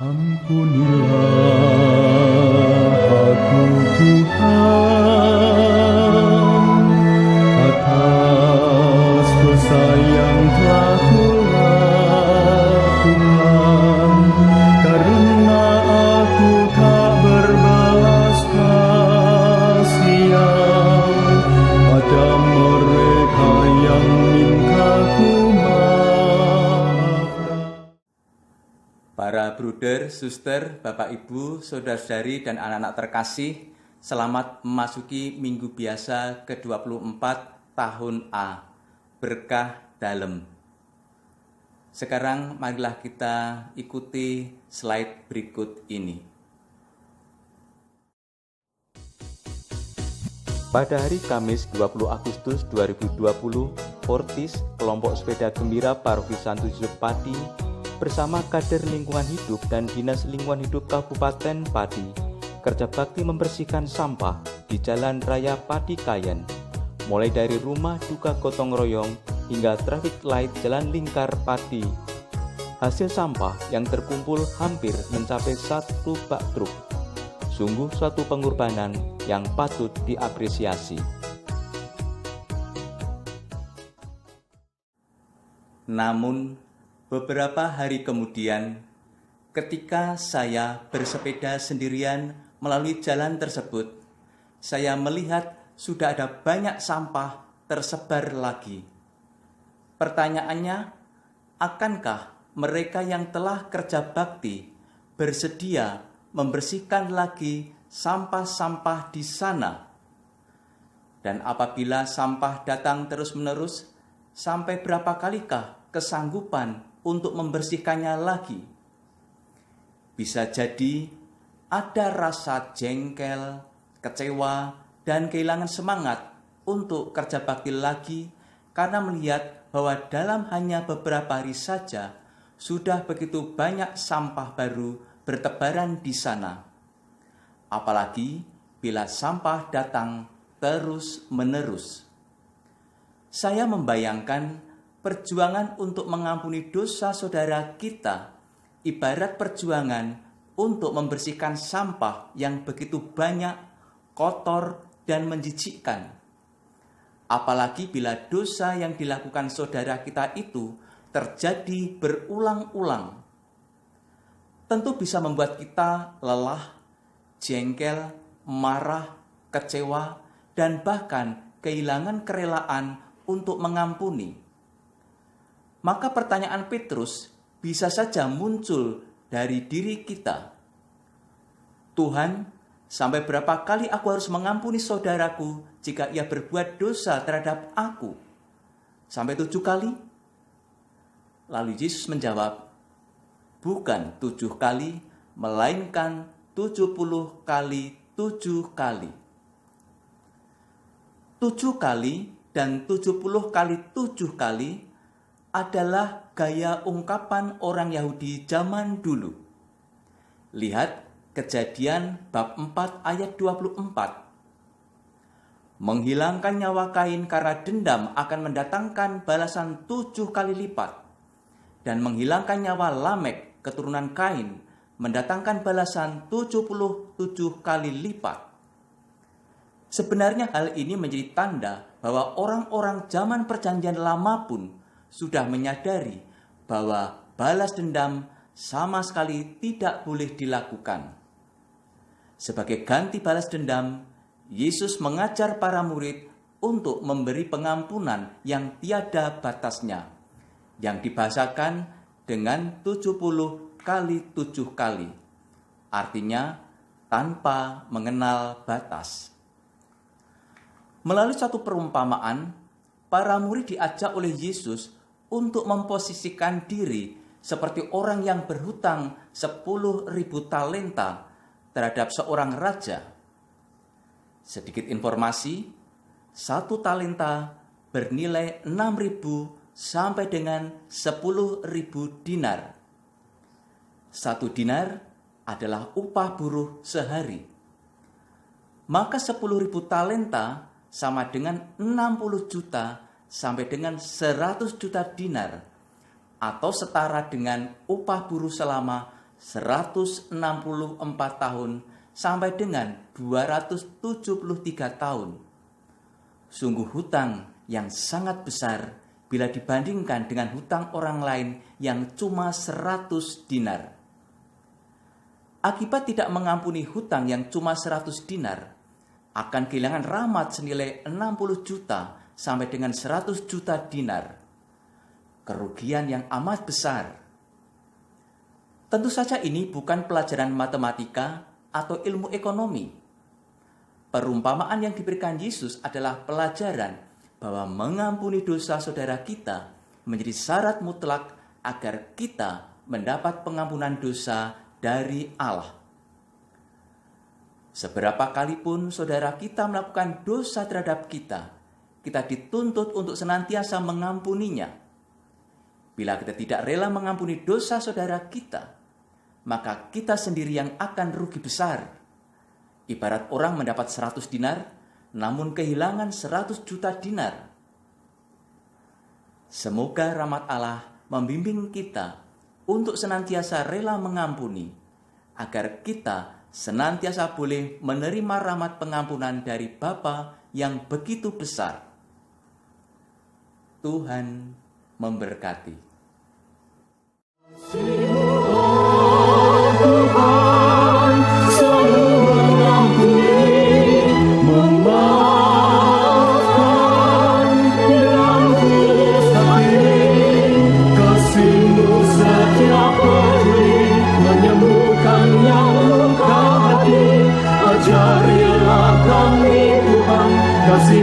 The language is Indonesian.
Ampunilah aku Tuhan, atas dosa yang telah kulakukan, karena aku tak berbalas kasihan pada mereka yang minta ku maafkan. Para bruder, suster, bapak ibu, saudara-saudari, dan anak-anak terkasih, selamat memasuki minggu biasa ke-24 tahun A, berkah dalem. Sekarang marilah kita ikuti slide berikut ini. Pada hari Kamis 20 Agustus 2020, Fortis, kelompok sepeda gembira Paroki Santo Yusuf Pati, bersama kader lingkungan hidup dan Dinas Lingkungan Hidup Kabupaten Pati, kerja bakti membersihkan sampah di Jalan Raya Pati Kayen, mulai dari rumah duka gotong royong hingga traffic light Jalan Lingkar Pati. Hasil sampah yang terkumpul hampir mencapai 1 bak truk. Sungguh suatu pengorbanan yang patut diapresiasi. Namun, beberapa hari kemudian, ketika saya bersepeda sendirian melalui jalan tersebut, saya melihat sudah ada banyak sampah tersebar lagi. Pertanyaannya, akankah mereka yang telah kerja bakti bersedia membersihkan lagi sampah-sampah di sana? Dan apabila sampah datang terus-menerus, sampai berapa kalikah kesanggupan untuk membersihkannya lagi? Bisa jadi ada rasa jengkel, kecewa, dan kehilangan semangat untuk kerja bakti lagi karena melihat bahwa dalam hanya beberapa hari saja sudah begitu banyak sampah baru bertebaran di sana. Apalagi bila sampah datang terus-menerus. Saya membayangkan perjuangan untuk mengampuni dosa saudara kita ibarat perjuangan untuk membersihkan sampah yang begitu banyak, kotor, dan menjijikkan. Apalagi bila dosa yang dilakukan saudara kita itu terjadi berulang-ulang. Tentu bisa membuat kita lelah, jengkel, marah, kecewa, dan bahkan kehilangan kerelaan untuk mengampuni. Maka pertanyaan Petrus bisa saja muncul dari diri kita. Tuhan, sampai berapa kali aku harus mengampuni saudaraku jika ia berbuat dosa terhadap aku? Sampai 7 kali? Lalu Yesus menjawab, bukan 7 kali, melainkan 70 kali 7 kali. 7 kali dan 70 kali 7 kali adalah gaya ungkapan orang Yahudi zaman dulu. Lihat Kejadian bab 4 ayat 24. Menghilangkan nyawa Kain karena dendam akan mendatangkan balasan 7 kali lipat. Dan menghilangkan nyawa Lamek, keturunan Kain, mendatangkan balasan 77 kali lipat. Sebenarnya hal ini menjadi tanda bahwa orang-orang zaman perjanjian lama pun sudah menyadari bahwa balas dendam sama sekali tidak boleh dilakukan. Sebagai ganti balas dendam, Yesus mengajar para murid untuk memberi pengampunan yang tiada batasnya, yang dibahasakan dengan 70 kali 7 kali, artinya tanpa mengenal batas. Melalui satu perumpamaan, para murid diajak oleh Yesus untuk memposisikan diri seperti orang yang berhutang 10.000 talenta terhadap seorang raja. Sedikit informasi, 1 talenta bernilai 6.000 sampai dengan 10.000 dinar. 1 dinar adalah upah buruh sehari. Maka 10.000 talenta sama dengan 60 juta sampai dengan 100 juta dinar, atau setara dengan upah buruh selama 164 tahun sampai dengan 273 tahun. Sungguh hutang yang sangat besar bila dibandingkan dengan hutang orang lain yang cuma 100 dinar. Akibat tidak mengampuni hutang yang cuma 100 dinar, akan kehilangan rahmat senilai 60 juta sampai dengan 100 juta dinar. Kerugian yang amat besar. Tentu saja ini bukan pelajaran matematika atau ilmu ekonomi. Perumpamaan yang diberikan Yesus adalah pelajaran bahwa mengampuni dosa saudara kita menjadi syarat mutlak agar kita mendapat pengampunan dosa dari Allah. Seberapa kali pun saudara kita melakukan dosa terhadap kita, kita dituntut untuk senantiasa mengampuninya. Bila kita tidak rela mengampuni dosa saudara kita, maka kita sendiri yang akan rugi besar. Ibarat orang mendapat 100 dinar, namun kehilangan 100 juta dinar. Semoga rahmat Allah membimbing kita untuk senantiasa rela mengampuni, agar kita senantiasa boleh menerima rahmat pengampunan dari Bapa yang begitu besar. Tuhan memberkati. Ajarilah kami Tuhan, kasih